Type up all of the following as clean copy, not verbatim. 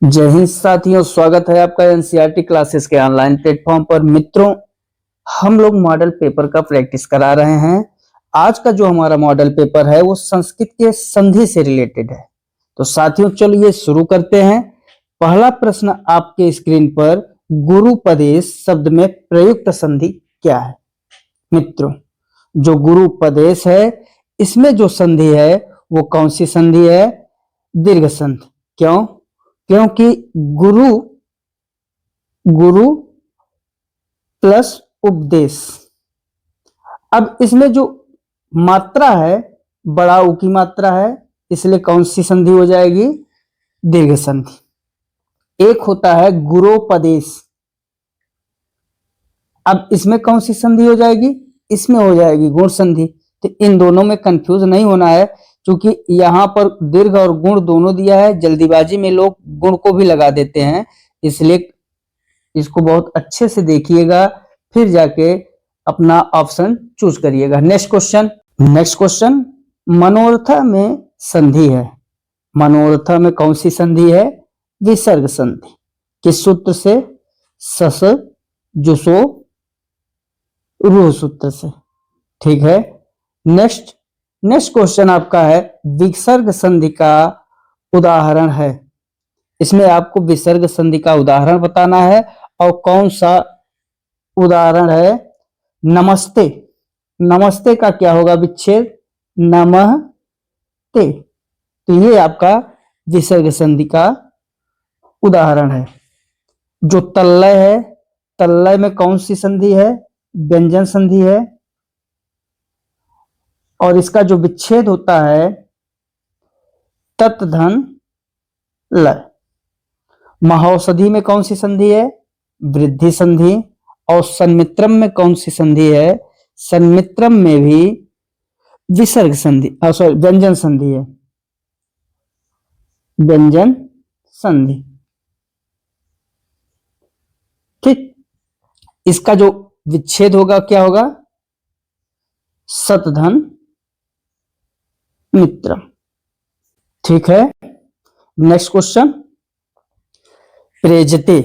जय हिंद साथियों, स्वागत है आपका एनसीईआरटी क्लासेस के ऑनलाइन प्लेटफॉर्म पर। मित्रों, हम लोग मॉडल पेपर का प्रैक्टिस करा रहे हैं। आज का जो हमारा मॉडल पेपर है वो संस्कृत के संधि से रिलेटेड है। तो साथियों चलिए शुरू करते हैं। पहला प्रश्न आपके स्क्रीन पर, गुरुपदेश शब्द में प्रयुक्त संधि क्या है? मित्रों, जो गुरुपदेश है इसमें जो संधि है वो कौन सी संधि है? दीर्घ संधि। क्यों? क्योंकि गुरु गुरु प्लस उपदेश। अब इसमें जो मात्रा है बड़ा उ की मात्रा है, इसलिए कौन सी संधि हो जाएगी? दीर्घ संधि। एक होता है गुरोपदेश। अब इसमें कौन सी संधि हो जाएगी? इसमें हो जाएगी गुण संधि। तो इन दोनों में कंफ्यूज नहीं होना है, क्योंकि यहाँ पर दीर्घ और गुण दोनों दिया है। जल्दीबाजी में लोग गुण को भी लगा देते हैं, इसलिए इसको बहुत अच्छे से देखिएगा, फिर जाके अपना ऑप्शन चूज करिएगा। नेक्स्ट क्वेश्चन, मनोरथ में संधि है। मनोरथ में कौन सी संधि है? विसर्ग संधि। किस सूत्र से? सस जुसो रूह सूत्र से। ठीक है। नेक्स्ट क्वेश्चन आपका है, विसर्ग संधि का उदाहरण है। इसमें आपको विसर्ग संधि का उदाहरण बताना है। और कौन सा उदाहरण है? नमस्ते। नमस्ते का क्या होगा विच्छेद? नमः ते। तो ये आपका विसर्ग संधि का उदाहरण है। जो तल्लय है, तल्लय में कौन सी संधि है? व्यंजन संधि है। और इसका जो विच्छेद होता है तत् धन लय। महौषधि में कौन सी संधि है? वृद्धि संधि। और सन्मित्रम में कौन सी संधि है? सन्मित्रम में भी विसर्ग संधि, व्यंजन संधि है। व्यंजन संधि। ठीक। इसका जो विच्छेद होगा क्या होगा? सतधन मित्र। ठीक है। नेक्स्ट क्वेश्चन, प्रेजते।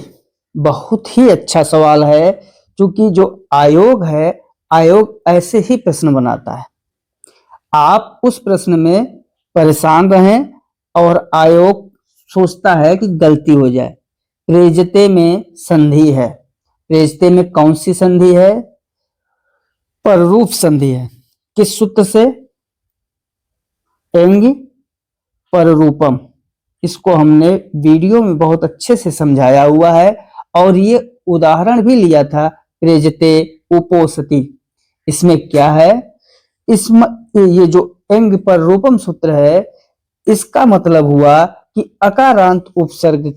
बहुत ही अच्छा सवाल है, क्योंकि जो आयोग है, आयोग ऐसे ही प्रश्न बनाता है। आप उस प्रश्न में परेशान रहें और आयोग सोचता है कि गलती हो जाए। प्रेजते में संधि है। प्रेजते में कौन सी संधि है? पररूप संधि है। किस सूत्र से? एंग पररूपम। इसको हमने वीडियो में बहुत अच्छे से समझाया हुआ है, और ये उदाहरण भी लिया था, प्रेजते उपोसति। इसमें क्या है? इसमें ये जो एंग पररूपम सूत्र है, इसका मतलब हुआ कि अकारांत उपसर्ग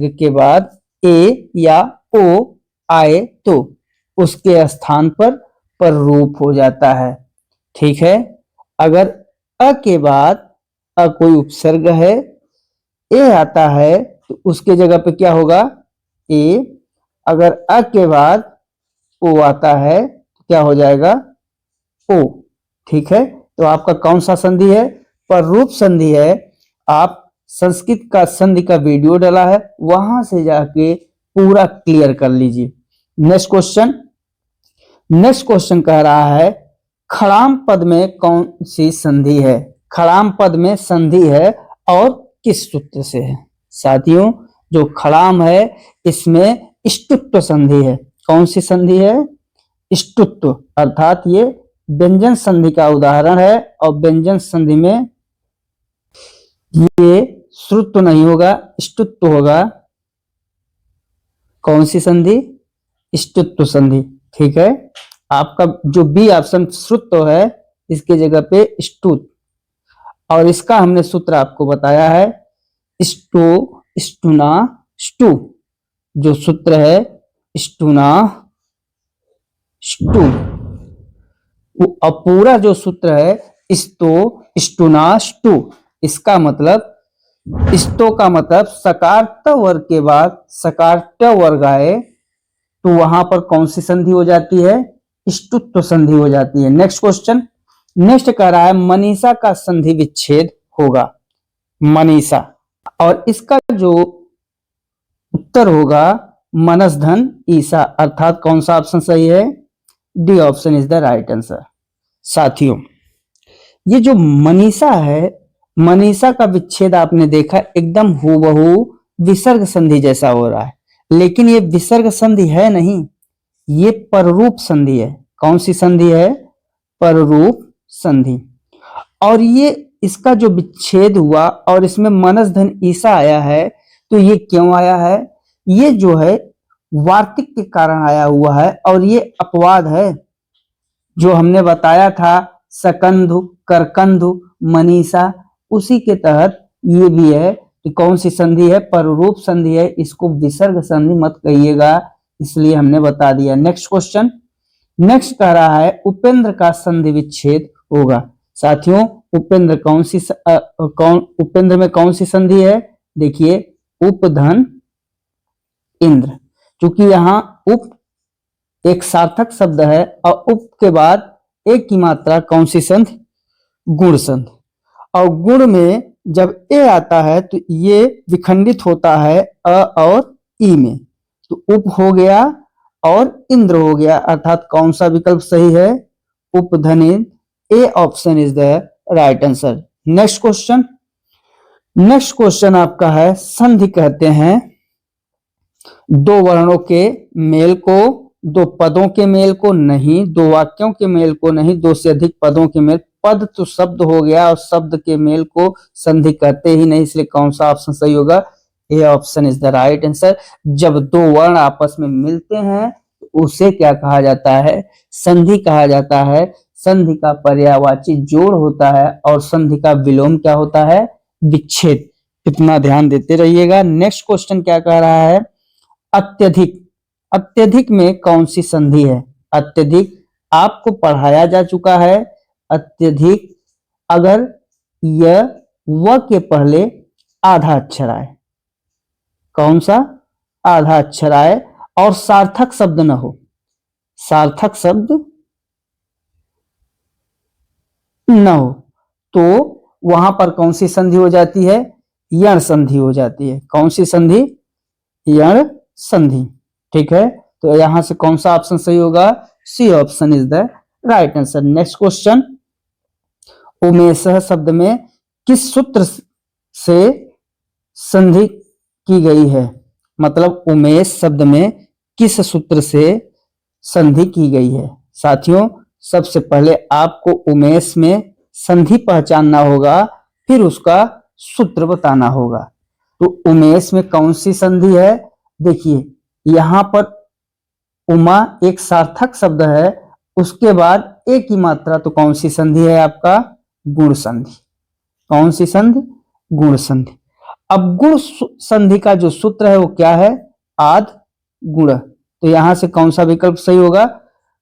के बाद ए या ओ आए तो उसके स्थान पर पररूप हो जाता है। ठीक है। अगर अ के बाद कोई उपसर्ग है, ए आता है, तो उसके जगह पे क्या होगा? ए। अगर अ के बाद ओ आता है तो क्या हो जाएगा? ओ। ठीक है। तो आपका कौन सा संधि है? पररूप संधि है। आप संस्कृत का संधि का वीडियो डाला है, वहां से जाके पूरा क्लियर कर लीजिए। नेक्स्ट क्वेश्चन कह रहा है, खड़ाम पद में कौन सी संधि है? खड़ाम पद में संधि है और किस सूत्र से है? साथियों, जो खड़ाम है इसमें इष्टुत्व संधि है। कौन सी संधि है? इष्टुत्व। अर्थात ये व्यंजन संधि का उदाहरण है, और व्यंजन संधि में ये श्रुत्व नहीं होगा, इष्टुत्व होगा। कौन सी संधि? इष्टुत्व संधि। ठीक है। आपका जो बी ऑप्शन श्रुत्व है, इसके जगह पे इष्टुत। और इसका हमने सूत्र आपको बताया है, इष्टो इष्टुना स्टु। जो सूत्र है इष्टुना स्टु, और पूरा जो सूत्र है इस्तो इष्टुना स्टु। इसका मतलब, इस्तो का मतलब सकार त वर्ग के बाद सकार ट वर्ग आए तो वहां पर कौन सी संधि हो जाती है? इष्टुत्व संधि हो जाती है। नेक्स्ट कह रहा है, मनीषा का संधि विच्छेद होगा। मनीषा। और इसका जो उत्तर होगा मनस धन ईसा, अर्थात कौन सा ऑप्शन सही है? D option is the right answer. साथियों, ये जो मनीषा है, मनीषा का विच्छेद आपने देखा एकदम हूबहू विसर्ग संधि जैसा हो रहा है, लेकिन ये विसर्ग संधि है नहीं, ये पररूप संधि है। कौन सी संधि है? पररूप संधि। और ये इसका जो विच्छेद हुआ और इसमें मनस धन ईसा आया है, तो ये क्यों आया है? ये जो है वार्तिक के कारण आया हुआ है, और ये अपवाद है जो हमने बताया था, सकंधु, करकंधु, मनीषा, उसी के तहत ये भी है कि कौन सी संधि है? पररूप संधि है। इसको विसर्ग संधि मत कहिएगा, इसलिए हमने बता दिया। नेक्स्ट क्वेश्चन, नेक्स्ट कह रहा है उपेंद्र का संधि विच्छेद होगा। साथियों, उपेंद्र उपेंद्र में कौन सी संधि है? देखिए, उपधन इंद्र। क्योंकि यहाँ उप एक सार्थक शब्द है और उप के बाद एक की मात्रा कौन सी संधि? गुण संधि। और गुण में जब ए आता है तो ये विखंडित होता है अ और ई में, तो उप हो गया और इंद्र हो गया, अर्थात कौन सा विकल्प सही है? उपधनित। A option is the right answer. Next question, next question आपका है संधि कहते हैं दो वर्णों के मेल को, दो पदों के मेल को नहीं, दो वाक्यों के मेल को नहीं, दो से अधिक पदों के मेल। पद तो शब्द हो गया और शब्द के मेल को संधि कहते ही नहीं, इसलिए कौन सा ऑप्शन सही होगा? ए option is the right answer. जब दो वर्ण आपस में मिलते हैं तो उसे क्या कहा जाता है? संधि कहा जाता है। संधि का पर्यायवाची जोड़ होता है और संधि का विलोम क्या होता है? विच्छेद। इतना ध्यान देते रहिएगा। नेक्स्ट क्वेश्चन क्या कह रहा है? अत्यधिक। अत्यधिक में कौन सी संधि है? अत्यधिक आपको पढ़ाया जा चुका है। अत्यधिक अगर यह व के पहले आधा अक्षर आए, कौन सा? आधा अक्षर आए और सार्थक शब्द न हो, सार्थक शब्द न हो, तो वहां पर कौन सी संधि हो जाती है? यण संधि हो जाती है। कौन सी संधि? यण संधि। ठीक है, तो यहां से कौन सा ऑप्शन सही होगा? C option is the right answer. Next question, Umesh शब्द में किस सूत्र से संधि की गई है? मतलब उमेश शब्द में किस सूत्र से संधि की गई है? साथियों, सबसे पहले आपको उमेश में संधि पहचानना होगा, फिर उसका सूत्र बताना होगा। तो उमेश में कौन सी संधि है? देखिए, यहां पर उमा एक सार्थक शब्द है, उसके बाद एक की मात्रा, तो कौन सी संधि है आपका? गुण संधि। कौन सी संधि? गुण संधि। अब गुण संधि का जो सूत्र है वो क्या है? आद गुण। तो यहां से कौन सा विकल्प सही होगा?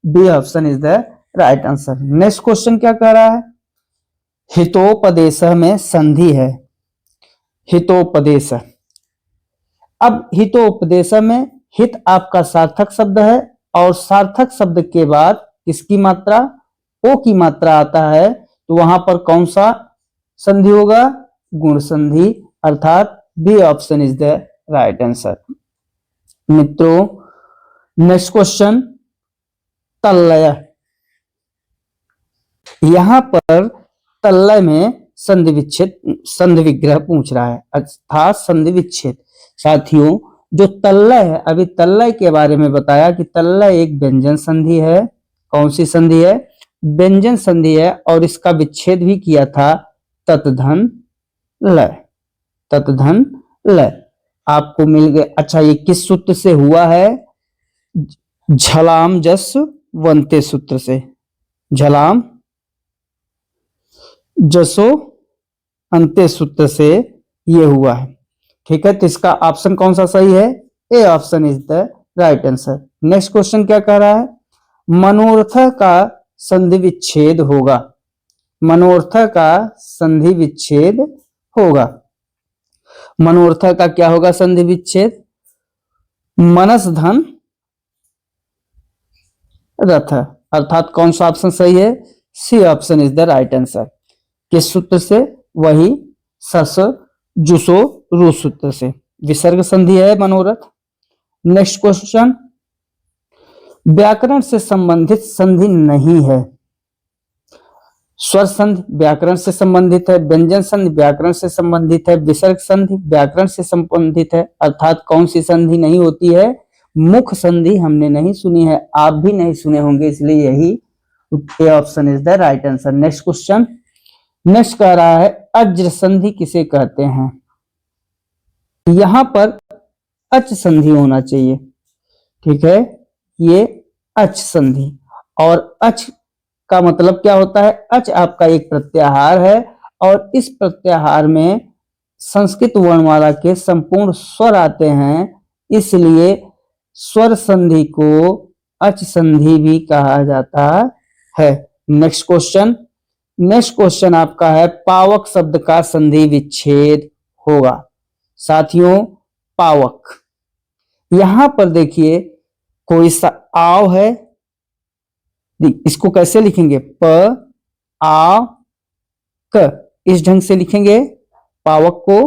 B option is the right answer. Next question क्या कह रहा है? हितोपदेश में संधि है। हितोपदेश। अब हितोपदेश में हित आपका सार्थक शब्द है और सार्थक शब्द के बाद किसकी मात्रा? ओ की मात्रा आता है, तो वहां पर कौन सा संधि होगा? गुण संधि, अर्थात B option is the right answer. मित्रों, नेक्स्ट क्वेश्चन, तल्लय। यहां पर तल्लय में संधि विच्छेद, संधि विग्रह पूछ रहा है, अर्थात संधि विच्छेद। साथियों, जो तल्लय है, अभी तल्लय के बारे में बताया कि तल्लय एक व्यंजन संधि है। कौन सी संधि है? व्यंजन संधि है, और इसका विच्छेद भी किया था ततधन लय। ततधन लय आपको मिल गए। अच्छा, ये किस सूत्र से हुआ है? झलाम जस वंते सूत्र से। झलाम जसो अंत्य सूत्र से ये हुआ है। ठीक है, तो इसका ऑप्शन कौन सा सही है? ए option is the right answer. Next question क्या कह रहा है? मनोर्थ का संधि विच्छेद होगा। मनोर्थ का संधि विच्छेद होगा। मनोर्थ का क्या होगा संधि विच्छेद? मनस धन रथ, अर्थात कौन सा ऑप्शन सही है? C option is the right answer. किस सूत्र से? वही सस जुसो रू सूत्र से। विसर्ग संधि है मनोरथ। नेक्स्ट क्वेश्चन, व्याकरण से संबंधित संधि नहीं है। स्वर संधि व्याकरण से संबंधित है, व्यंजन संधि व्याकरण से संबंधित है, विसर्ग संधि व्याकरण से संबंधित है, अर्थात कौन सी संधि नहीं होती है? मुख संधि हमने नहीं सुनी है, आप भी नहीं सुने होंगे, इसलिए यही ए option is the right answer. Next question, next कह रहा है अज्र संधि किसे कहते हैं? यहां पर अच संधि होना चाहिए, ठीक है, ये अच संधि। और अच का मतलब क्या होता है? अच आपका एक प्रत्याहार है और इस प्रत्याहार में संस्कृत वर्णमाला के संपूर्ण स्वर आते हैं, इसलिए स्वर संधि को अच संधि भी कहा जाता है। नेक्स्ट क्वेश्चन, नेक्स्ट क्वेश्चन आपका है पावक शब्द का संधि विच्छेद होगा। साथियों, पावक, यहां पर देखिए कोई सा आव है, इसको कैसे लिखेंगे? प आ क, इस ढंग से लिखेंगे पावक को।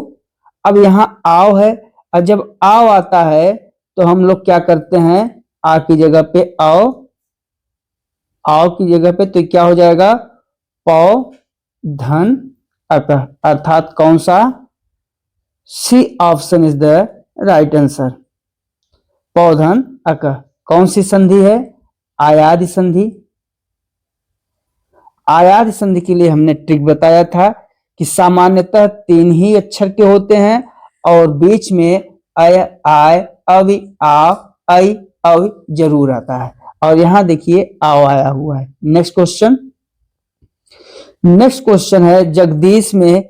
अब यहां आव है और जब आव आता है तो हम लोग क्या करते हैं? आ की जगह पे आओ, आओ की जगह पे तो क्या हो जाएगा? पौ धन अक, अर्थात कौन सा? C option is the right answer. पौधन अक कौन सी संधि है? आयादि संधि। आयादि संधि के लिए हमने ट्रिक बताया था कि सामान्यतः 3 ही अक्षर के होते हैं और बीच में अय आय अवि आ ऐ अवि जरूर आता है, और यहां देखिए आओ आया हुआ है। नेक्स्ट क्वेश्चन, नेक्स्ट क्वेश्चन है जगदीश में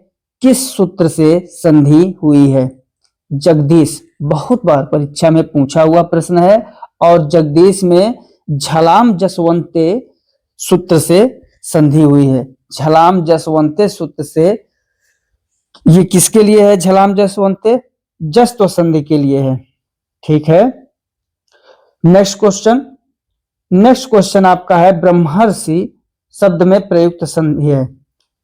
किस सूत्र से संधि हुई है? जगदीश बहुत बार परीक्षा में पूछा हुआ प्रश्न है और जगदीश में झलाम जसवंते सूत्र से संधि हुई है। झलाम जसवंते सूत्र से, ये किसके लिए है? झलाम जसवंते जस्त्व संधि के लिए है, ठीक है। नेक्स्ट क्वेश्चन, नेक्स्ट क्वेश्चन आपका है ब्रह्मर्षि शब्द में प्रयुक्त संधि है।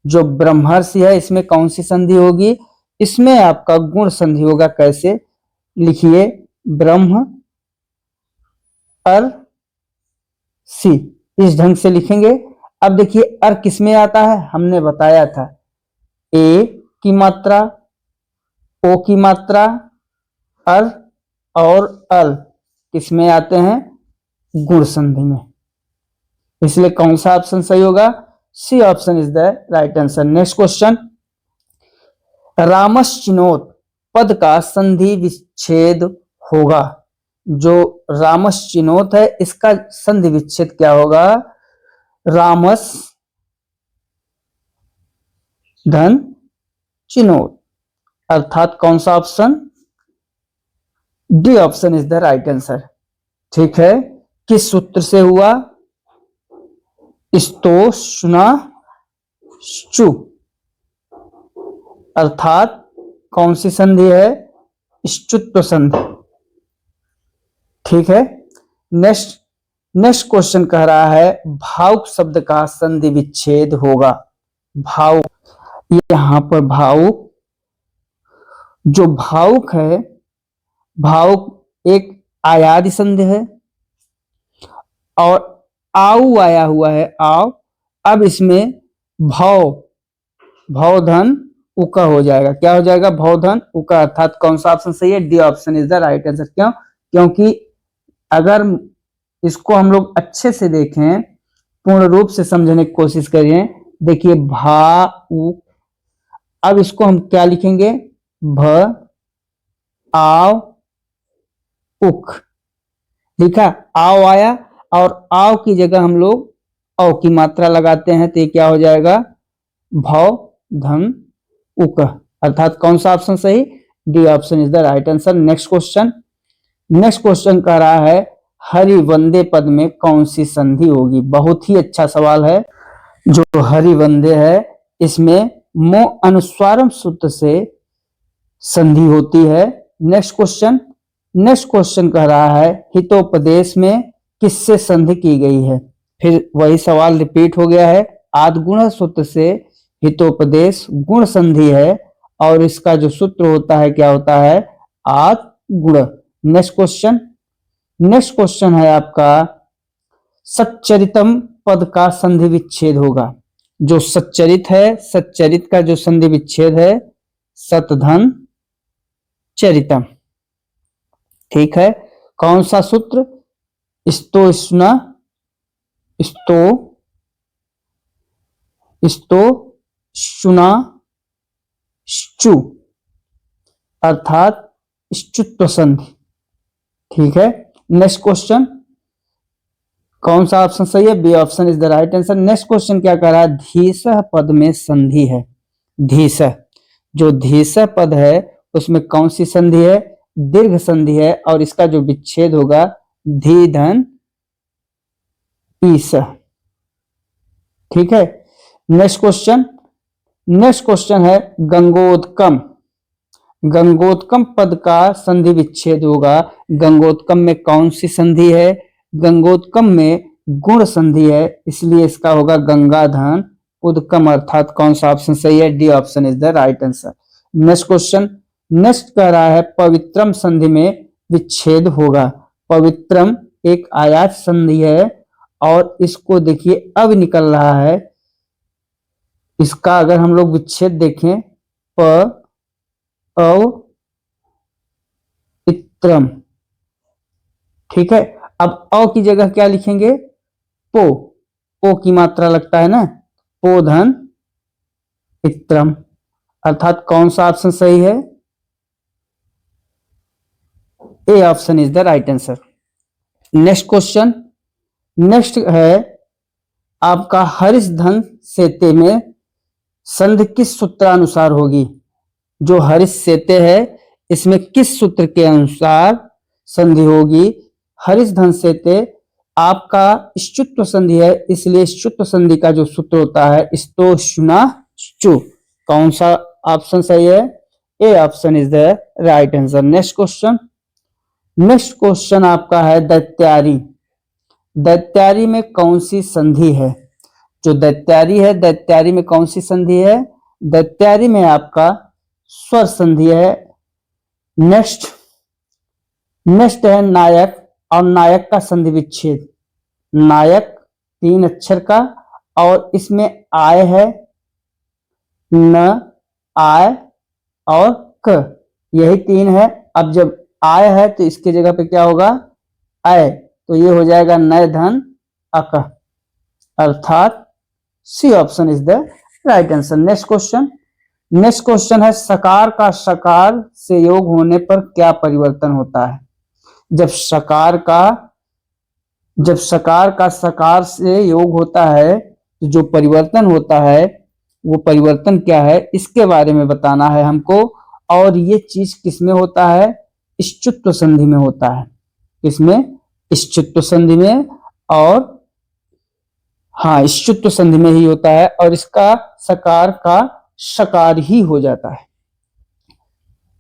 जो ब्रह्मर्षि है इसमें कौन सी संधि होगी? इसमें आपका गुण संधि होगा। कैसे? लिखिए ब्रह्म अर सी, इस ढंग से लिखेंगे। अब देखिए अर किसमें आता है? हमने बताया था ए की मात्रा, ओ की मात्रा, अर और अल किसमें आते हैं? गुण संधि में, इसलिए कौन सा ऑप्शन सही होगा? C option is the right answer. Next question, रामश्चिनोत पद का संधि विच्छेद होगा। जो रामश्चिनोत है इसका संधि विच्छेद क्या होगा? रामस धन चिनोत, अर्थात कौन सा option? D option is the right answer, ठीक है। किस सूत्र से हुआ? स्तोष्णा चु, अर्थात कौन सी संधि है? ष्चुत्व संधि, ठीक है। नेक्स्ट क्वेश्चन कह रहा है भावुक शब्द का संधि विच्छेद होगा। भावुक, यहां पर भावुक, जो भावुक है, भावुक एक आयादि संधि है और आउ आया हुआ है आव। अब इसमें भव, भवधन उका हो जाएगा। क्या हो जाएगा? भवधन उका, अर्थात कौन सा ऑप्शन सही है? D option is the right answer. क्यों? क्योंकि अगर इसको हम लोग अच्छे से देखें, पूर्ण रूप से समझने की कोशिश करें, देखिए भा उ, अब इसको हम क्या लिखेंगे? भ आव उक, लिखा आओ आया और आओ की जगह हम लोग औ की मात्रा लगाते हैं तो ये क्या हो जाएगा? भव धन उक, अर्थात कौन सा ऑप्शन सही? D option is the right answer. Next question, next question कह रहा है हरिवंदे पद में कौन सी संधि होगी? बहुत ही अच्छा सवाल है। जो हरिवंदे है इसमें मो अनुस्वारम सूत्र से संधि होती है। नेक्स्ट क्वेश्चन, नेक्स्ट क्वेश्चन कह रहा है हितोपदेश में किससे संधि की गई है? फिर वही सवाल रिपीट हो गया है। आद्गुण सूत्र से हितोपदेश गुण संधि है और इसका जो सूत्र होता है क्या होता है, आत गुण। नेक्स्ट क्वेश्चन है आपका सच्चरितम पद का संधि विच्छेद होगा। जो सच्चरित है, सच्चरित का जो संधि विच्छेद है सतधन चरितम। ठीक है, कौन सा सूत्र, स्तो स्ना स्तो स्तो शुना श्चु अर्थात श्चुत्व संधि। ठीक है, नेक्स्ट क्वेश्चन कौन सा ऑप्शन सही है, B option is the right answer. Next question क्या कह रहा है, धीसह पद में संधि है। धीसह, जो धीसह पद है उसमें कौन सी संधि है, दीर्घ संधि है, और इसका जो विच्छेद होगा धी धन ईस। ठीक है, नेक्स्ट क्वेश्चन है गंगोदकम। गंगोदकम पद का संधि विच्छेद होगा। गंगोदकम में कौन सी संधि है, गंगोदकम में गुण संधि है, इसलिए इसका होगा गंगाधन उदकम, अर्थात कौन सा ऑप्शन सही है, D option is the right answer. Next कह रहा है पवित्रम संधि में विच्छेद होगा। पवित्रम एक आयात संधि है और इसको देखिए अब निकल रहा है, इसका अगर हम लोग विच्छेद देखें प अव इत्रम। ठीक है, अब अ की जगह क्या लिखेंगे, पो, ओ की मात्रा लगता है ना, पोधन इत्रम, अर्थात कौन सा ऑप्शन सही है, ए option is the right answer. Next है आपका हरिशधन सेते में संधि किस सूत्रानुसार होगी। जो हरिश सेते है इसमें किस सूत्र के अनुसार संधि होगी, हरिशधन सेते आपका श्चुत्व संधि है, इसलिए श्चुत्व संधि का जो सूत्र होता है स्तो शुना श्चु। कौन सा ऑप्शन सही है, ए option is the right answer. Next question आपका है दैत्यारी। दैत्यारी में कौन सी संधि है, जो दैत्यारी है, दैत्यारी में कौन सी संधि है, दैत्यारी में आपका स्वर संधि है। नेक्स्ट है नायक और नायक का संधि विच्छेद। नायक 3 अक्षर का और इसमें आय है, न आय और क, यही 3 है। अब जब आय है तो इसके जगह पे क्या होगा, आय, तो ये हो जाएगा नय धन अक, अर्थात C option is the right answer. Next question है सकार का सकार से योग होने पर क्या परिवर्तन होता है। जब सकार का सकार से योग होता है तो जो परिवर्तन होता है वो परिवर्तन क्या है, इसके बारे में बताना है हमको। और ये चीज किसमें होता है, श्चुत्व संधि में होता है। किसमें, श्चुत्व संधि में, और हाँ श्चुत्व संधि में ही होता है, और इसका सकार का सकार ही हो जाता है।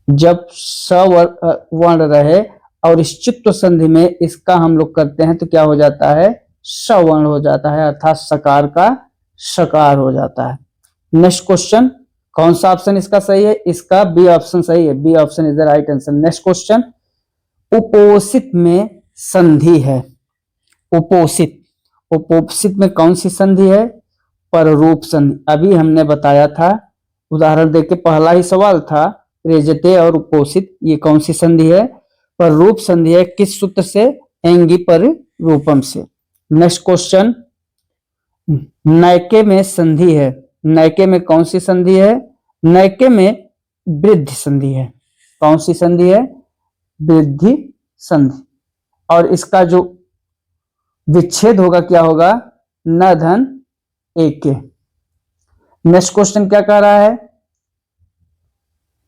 जब सवर्ण रहे और श्चुत्व संधि में इसका हम लोग करते हैं तो क्या हो जाता है, सवर्ण हो जाता है, अर्थात सकार का सकार हो जाता है। नेक्स्ट क्वेश्चन, कौन सा ऑप्शन इसका सही है, इसका बी ऑप्शन सही है, B option is the right answer. Next question, उपोषित में संधि है। उपोषित में कौन सी संधि है, पररूप संधि। अभी हमने बताया था, उदाहरण देके पहला ही सवाल था, रेजते और उपोषित ये कौन सी संधि है, पररूप संधि है। किस सूत्र से, एंगी पर रूपम से। नेक्स्ट क्वेश्चन, नैके में संधि है। नैके में कौन सी संधि है, नैके में वृद्धि संधि है। कौन सी संधि है, वृद्धि संधि, और इसका जो विच्छेद होगा क्या होगा, न धन एके। नेक्स्ट क्वेश्चन क्या कह रहा है,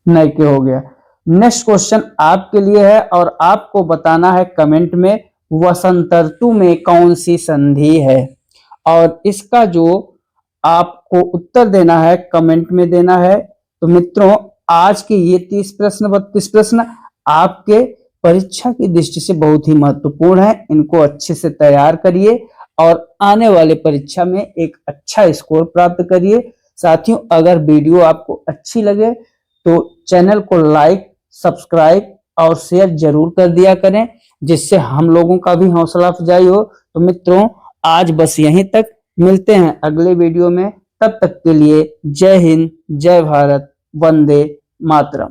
नैके हो गया। नेक्स्ट क्वेश्चन आपके लिए है और आपको बताना है कमेंट में वसंत ऋतु में कौन सी संधि है, और इसका जो आपको उत्तर देना है कमेंट में देना है। तो मित्रों आज के ये 30 प्रश्न 32 प्रश्न आपके परीक्षा की दृष्टि से बहुत ही महत्वपूर्ण है। इनको अच्छे से तैयार करिए और आने वाले परीक्षा में एक अच्छा स्कोर प्राप्त करिए। साथियों अगर वीडियो आपको अच्छी लगे तो चैनल को लाइक, सब्सक्राइब और शेयर जरूर कर दिया करें, जिससे हम लोगों का भी हौसला अफजाई हो। तो मित्रों, आज बस यहीं तक, मिलते हैं अगले वीडियो में। तब तक के लिए जय हिंद, जय भारत, वंदे मातरम।